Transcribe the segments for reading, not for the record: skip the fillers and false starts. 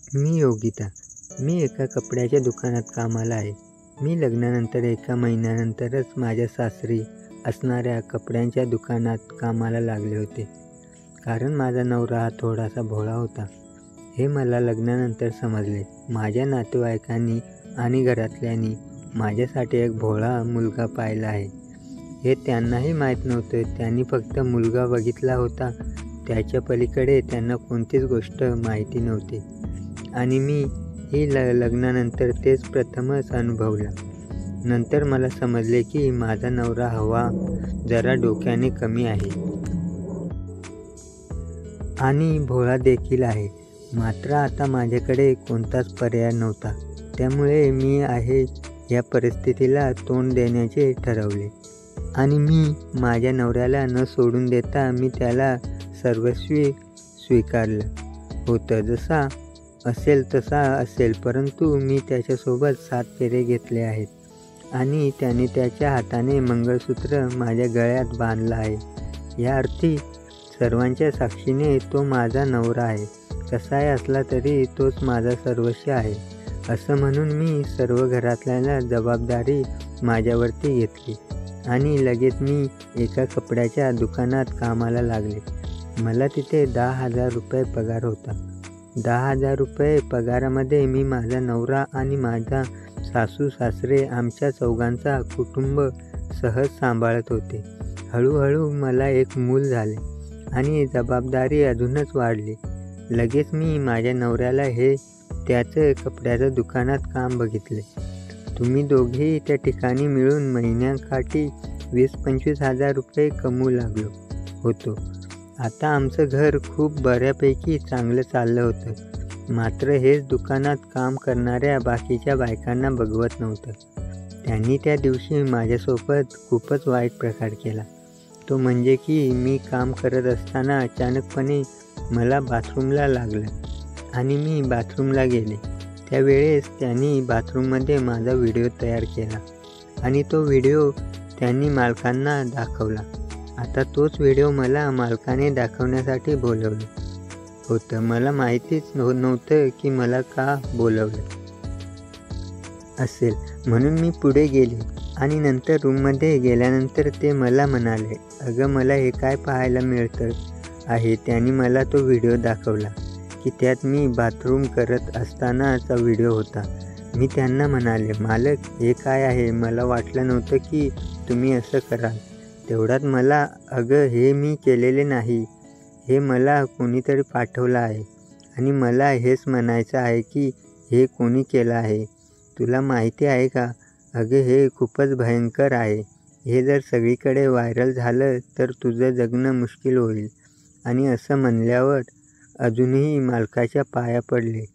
मी योगिता. मी एका कपड्याच्या दुकानात कामाला आहे. मी लग्नानंतर एका महिन्यानंतरच माझ्या सासरी असणाऱ्या कपड्यांच्या दुकानात कामाला लागले होते. कारण माझा नवरा हा थोडासा भोळा होता. हे मला लग्नानंतर समजले. माझ्या नातेवाईकांनी आणि घरातल्यांनी माझ्यासाठी एक भोळा मुलगा पाहिला आहे. हे त्यांनाही माहीत नव्हतं. त्यांनी फक्त मुलगा बघितला होता. त्याच्या पलीकडे त्यांना कोणतीच गोष्ट माहिती नव्हती. आणि मी ही लग्नानंतर तेच प्रथमच अनुभवलं. नंतर मला समजले की माझा नवरा हवा जरा डोक्याने कमी आहे आणि भोळा देखील आहे. मात्र आता माझ्याकडे कोणताच पर्याय नव्हता. त्यामुळे मी आहे या परिस्थितीला तोंड देण्याचे ठरवले. आणि मी माझ्या नवऱ्याला न सोडून देता मी त्याला सर्वस्वी स्वीकारलं होतं. जसा असेल तसा असेल, परंतु मी त्याच्यासोबत 7 फेरे घेतले आहेत. आणि त्याने त्याच्या हाताने मंगळसूत्र माझ्या गळ्यात बांधलं आहे. या अर्थी सर्वांच्या साक्षीने तो माझा नवरा आहे. कसाही असला तरी तोच माझा सर्वस्व आहे. असं म्हणून मी सर्व घरातल्यांना जबाबदारी माझ्यावरती घेतली आणि लगेच मी एका कपड्याच्या दुकानात कामाला लागले. मला तिथे 10,000 रुपये पगार होता. 10,000 रुपये पगारामध्ये मी माझा नवरा आणि माझा सासू सासरे आमच्या चौघांचा कुटुंब सहज सांभाळत होते. हळूहळू मला एक मूल झाले आणि जबाबदारी अजूनच वाढली. लगेच मी माझ्या नवऱ्याला हे त्याचं कपड्याच्या दुकानात काम बघितले. तुम्ही दोघेही त्या ठिकाणी मिळून महिन्याकाठी 20-25 हजार रुपये कमवू लागलो होतो. आता आमचं घर खूप बऱ्यापैकी चांगलं चाललं होतं. मात्र हेच दुकानात काम करणाऱ्या बाकीच्या बायकांना बघवत नव्हतं. त्यांनी त्या दिवशी माझ्यासोबत खूपच वाईट प्रकार केला. तो म्हणजे की मी काम करत असताना अचानकपणे मला बाथरूमला लागलं आणि मी बाथरूमला गेले. त्यावेळेस त्यांनी बाथरूममध्ये माझा व्हिडिओ तयार केला आणि तो व्हिडिओ त्यांनी मालकांना दाखवला. आता तोच व्हिडिओ मला मालकाने दाखवण्यासाठी बोलवलं होतं. मला माहितीच नव्हतं की मला का बोलवलं असेल. म्हणून मी पुढे गेले आणि नंतर रूममध्ये गेल्यानंतर ते मला म्हणाले, अगं मला हे काय पाहायला मिळतं आहे. त्यांनी मला तो व्हिडिओ दाखवला की त्यात मी बाथरूम करत असतानाचा व्हिडिओ होता. मी त्यांना म्हणाले, मालक हे काय आहे. मला वाटलं नव्हतं की तुम्ही असं कराल. तेवढ्यात मला, अगं हे मी केलेले नाही. हे मला कोणीतरी पाठवलं आहे आणि मला हेच म्हणायचं आहे की हे कोणी केलं आहे. तुला माहिती आहे का. अगं हे खूपच भयंकर आहे. हे जर सगळीकडे व्हायरल झालं तर तुझं जगणं मुश्किल होईल. आणि असं म्हणल्यावर अजूनही मालकाच्या पाया पडले.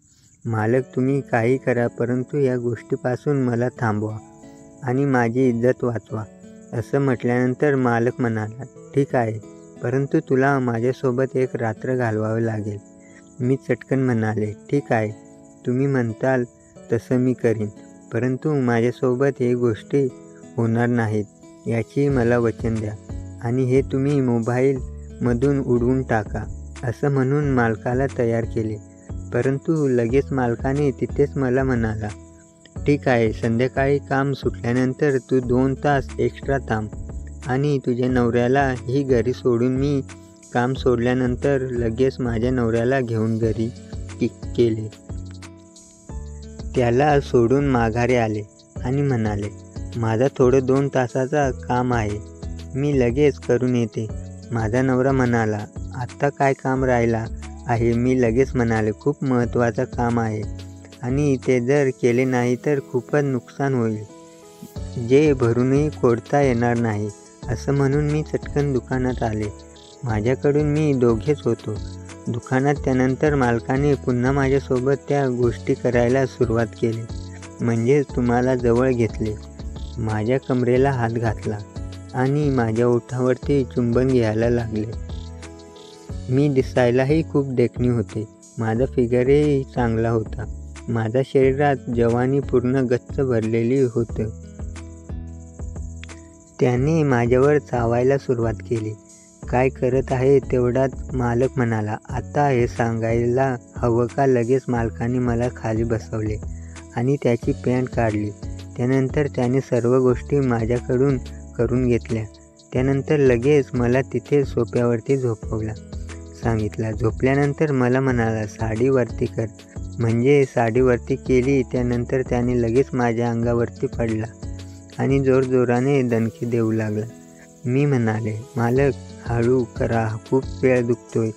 मालक तुम्ही काही करा, परंतु या गोष्टीपासून मला थांबवा आणि माझी इज्जत वाचवा. असं म्हटल्यानंतर मालक म्हणाला, ठीक आहे, परंतु तुला माझ्यासोबत एक रात्र घालवावी लागेल. मी चटकन म्हणाले, ठीक आहे, तुम्ही म्हणताल तसं मी करीन, परंतु माझ्यासोबत हे गोष्टी होणार नाहीत याची मला वचन द्या आणि हे तुम्ही मोबाईलमधून उडवून टाका. असं म्हणून मालकाला तयार केले. परंतु लगेच मालकाने तिथेच मला म्हणाला, ठीक आहे, संध्याकाळी काम सुटल्यानंतर तू 2 तास एक्स्ट्रा थांब आणि तुझ्या नवऱ्याला ही घरी सोडून. मी काम सोडल्यानंतर लगेच माझ्या नवऱ्याला घेऊन घरी गेले. त्याला सोडून माघारी आले आणि म्हणाले, माझा थोडं 2 तासाचा काम आहे, मी लगेच करून येते. माझा नवरा म्हणाला, आत्ता काय काम राहिला आहे. मी लगेच म्हणाले, खूप महत्त्वाचं काम आहे आणि ते जर केले नाही तर खूपच नुकसान होईल, जे भरूनही खोडता येणार नाही. असं म्हणून मी चटकन दुकानात आले. माझ्याकडून मी दोघेच होतो दुकानात. त्यानंतर मालकाने पुन्हा माझ्यासोबत त्या गोष्टी करायला सुरुवात केली. म्हणजेच तुम्हाला जवळ घेतले, माझ्या कमरेला हात घातला आणि माझ्या ओठावरती चुंबन घ्यायला लागले. मी दिसायलाही खूप देखणी होते. माझा फिगरही चांगला होता. माझ्या शरीरात जवानी पूर्ण गच्च भरलेली होतं. त्याने माझ्यावर चावायला सुरुवात केली. काय करत आहे तेवढ्यात मालक म्हणाला, आता हे सांगायला हवं का? लगेच मालकाने मला खाली बसवले आणि त्याची पॅन्ट काढली. त्यानंतर त्याने सर्व गोष्टी माझ्याकडून करून घेतल्या. त्यानंतर लगेच मला तिथे सोफ्यावरती झोपवला सांगितलं. झोपल्यानंतर मला म्हणाला, साडी वरती कर. म्हणजे साडी वरती केली. त्यानंतर त्याने लगेच माझ्या अंगावरती पडला आणि जोरजोराने दणके देऊ लागला. मी म्हणाले, मालक हळू करा, खूप वेळ दुखतोय.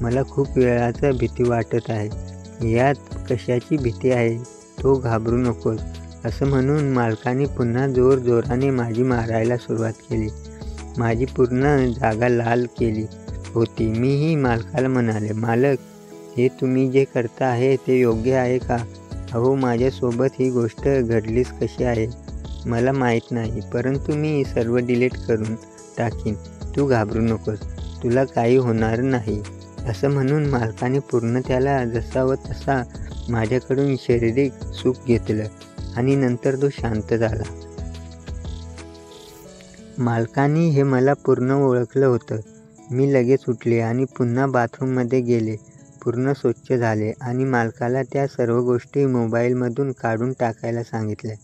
मला खूप वेळाचा भीती वाटत आहे. यात कशाची भीती आहे? तो घाबरू नकोस असं म्हणून मालकाने पुन्हा जोराने माझी मारायला सुरुवात केली. माझी पूर्ण जागा लाल केली होती. मीही मालकाला म्हणाले, मालक हे तुम्ही जे करता आहे ते योग्य आहे का? अहो, माझ्यासोबत ही गोष्ट घडलीच कशी आहे मला माहीत नाही, परंतु मी सर्व डिलीट करून टाकीन. तू घाबरू नकोस, तुला काही होणार नाही असं म्हणून मालकाने पूर्ण त्याला जसा व तसा माझ्याकडून शारीरिक सुख घेतलं आणि नंतर तो शांत झाला. मालकाने हे मला पूर्ण ओळखलं होतं. मी लगेच उठले आणि पुन्हा बाथरूममध्ये गेले. पूर्ण स्वच्छ झाले आणि मालकाला त्या सर्व गोष्टी मोबाईलमधून काढून टाकायला सांगितल्या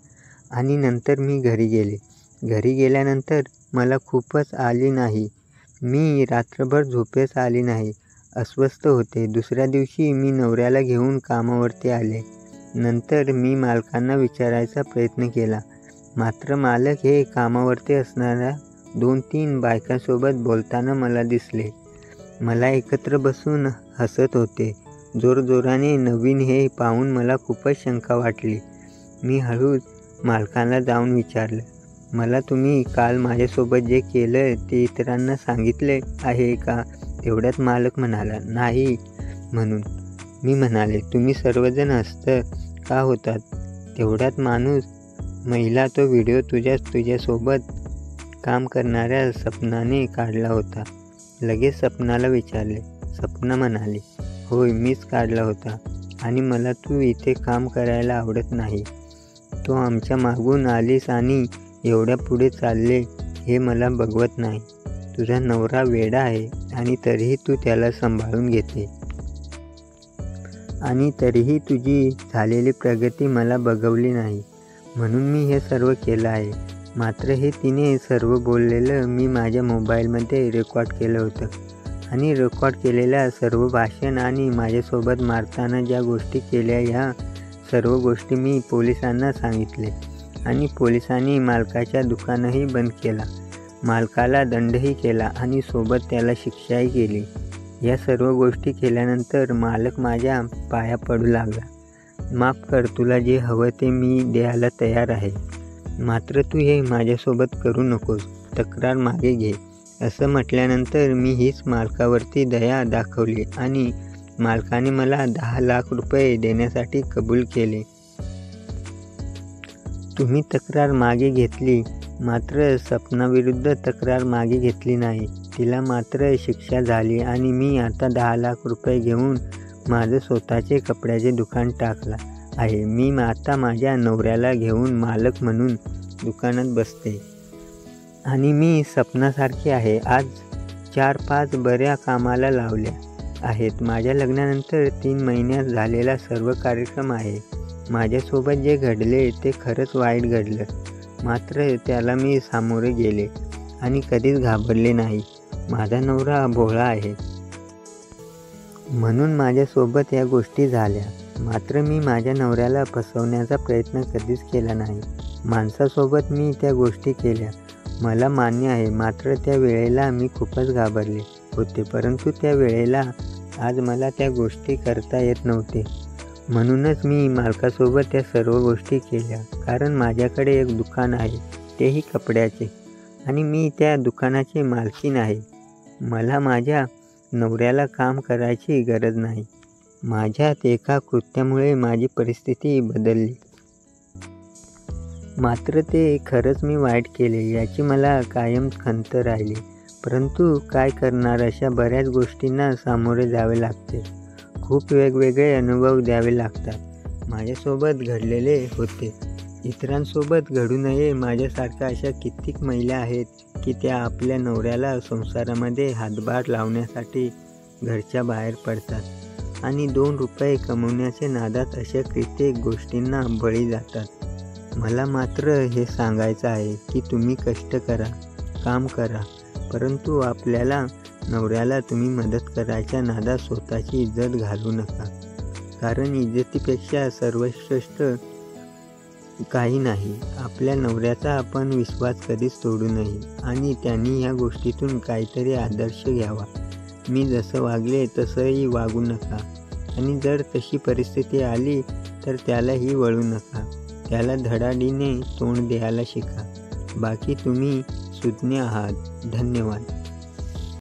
आणि नंतर मी घरी गेले. घरी गेल्यानंतर मला खूपच आली नाही. मी रात्रभर झोपेच आली नाही. अस्वस्थ होते. दुसऱ्या दिवशी मी नवऱ्याला घेऊन कामावरती आले. नंतर मी मालकांना विचारायचा प्रयत्न केला, मात्र मालक हे कामावरती असणाऱ्या 2-3 बायकांसोबत बोलताना मला दिसले. मला एकत्र बसून हसत होते जोरजोराने. नवीन हे पाहून मला खूपच शंका वाटली. मी हळूच मालकाला जाऊन विचारलं, मला तुम्ही काल माझ्यासोबत जे केलं ते इतरांना सांगितले आहे का? तेवढ्यात मालक म्हणाला, नाही म्हणून. मी म्हणाले, तुम्ही सर्वजण हसत का होतात? तेवढ्यात महिला तो व्हिडिओ तुझ्यासोबत काम करणाऱ्या सपनाने काढला होता. लगेच सपनाला विचारले. सपना म्हणाली, होय मीच काढला होता आणि मला तू इथे काम करायला आवडत नाही. तो आमच्या मागून आलीस आणि एवढ्या पुढे चालले हे मला बघवत नाही. तुझा नवरा वेडा आहे आणि तरीही तू त्याला सांभाळून घेते आणि तरीही तुझी झालेली प्रगती मला बघवली नाही, म्हणून मी हे सर्व केलं आहे. मात्र हे तिने सर्व बोललेलं मी माझ्या मोबाईलमध्ये रेकॉर्ड केलं होतं आणि रेकॉर्ड केलेल्या सर्व भाषण आणि माझ्यासोबत मारताना ज्या गोष्टी केल्या ह्या सर्व गोष्टी मी पोलिसांना सांगितले आणि पोलिसांनी मालकाच्या दुकानही बंद केला. मालकाला दंडही केला आणि सोबत त्याला शिक्षाही केली. या सर्व गोष्टी केल्यानंतर मालक माझ्या पाया पडू लागला. माफ कर, तुला जे हवं ते मी द्यायला तयार आहे, मात्र तू हे माझ्यासोबत करू नकोस, तक्रार मागे घे असं म्हटल्यानंतर मी हीच मालकावरती दया दाखवली आणि मालकाने मला 10 लाख रुपये देण्यासाठी कबूल केले. तुम्ही तक्रार मागे घेतली, मात्र सपनाविरुद्ध तक्रार मागे घेतली नाही. तिला मात्र शिक्षा झाली आणि मी आता 10 लाख रुपये घेऊन माझं स्वतःचे कपड्याचे दुकान टाकलं आहे. मी आता माझ्या नवऱ्याला घेऊन मालक म्हणून दुकानात बसते आणि मी सपनासारखी आहे. आज 4-5 बऱ्या कामाला लावल्या आहेत. माझ्या लग्नानंतर 3 महिन्यात झालेला सर्व कार्यक्रम आहे. माझ्यासोबत जे घडले ते खरंच वाईट घडलं, मात्र त्याला मी सामोरे गेले आणि कधीच घाबरले नाही. माझा नवरा भोळा आहे म्हणून माझ्यासोबत या गोष्टी झाल्या, मात्र मी माझ्या नवऱ्याला फसवण्याचा प्रयत्न कधीच केला नाही. माणसासोबत मी त्या गोष्टी केल्या, मला मान्य आहे, मात्र त्या वेळेला मी खूपच घाबरले होते. परंतु त्या वेळेला आज मला त्या गोष्टी करता येत नव्हते, म्हणूनच मी मालकासोबत त्या सर्व गोष्टी केल्या. कारण माझ्याकडे एक दुकान आहे, तेही कपड्याचे, आणि मी त्या दुकानाची मालकीण आहे. मला माझ्या नवऱ्याला काम करायची गरज नाही. माझ्यात एका कृत्यामुळे माझी परिस्थिती बदलली, मात्र ते खरंच मी वाईट केले याची मला कायम खंत राहिली. परंतु काय करणार, अशा बऱ्याच गोष्टींना सामोरे जावे लागते. खूप वेगवेगळे अनुभव द्यावे लागतात. माझ्यासोबत घडलेले होते, इतरांसोबत घडू नये माझ्यासारख्या अशा कित्येक महिला आहेत की त्या आपल्या नवऱ्याला संसारामध्ये हातभार लावण्यासाठी घरच्या बाहेर पडतात आणि 2 रुपये कमवण्याच्या नादात अशा कित्येक गोष्टींना बळी जातात. मला मात्र हे सांगायचं आहे की तुम्ही कष्ट करा, काम करा, परंतु आपल्याला नवऱ्याला तुम्ही मदत करायच्या नादात स्वतःची इज्जत घालवू नका. कारण इज्जतीपेक्षा सर्वश्रेष्ठ काही नाही. आपल्या नवऱ्याचा आपण विश्वास कधीच तोडू नये आणि त्यांनी ह्या गोष्टीतून काहीतरी आदर्श घ्यावा. मी जसं वागले तसंही वागू नका आणि जर तशी परिस्थिती आली तर त्यालाही वळू नका. त्याला धडाडीने तोंड द्यायला शिका. बाकी तुम्ही सुज्ञ आहात. धन्यवाद.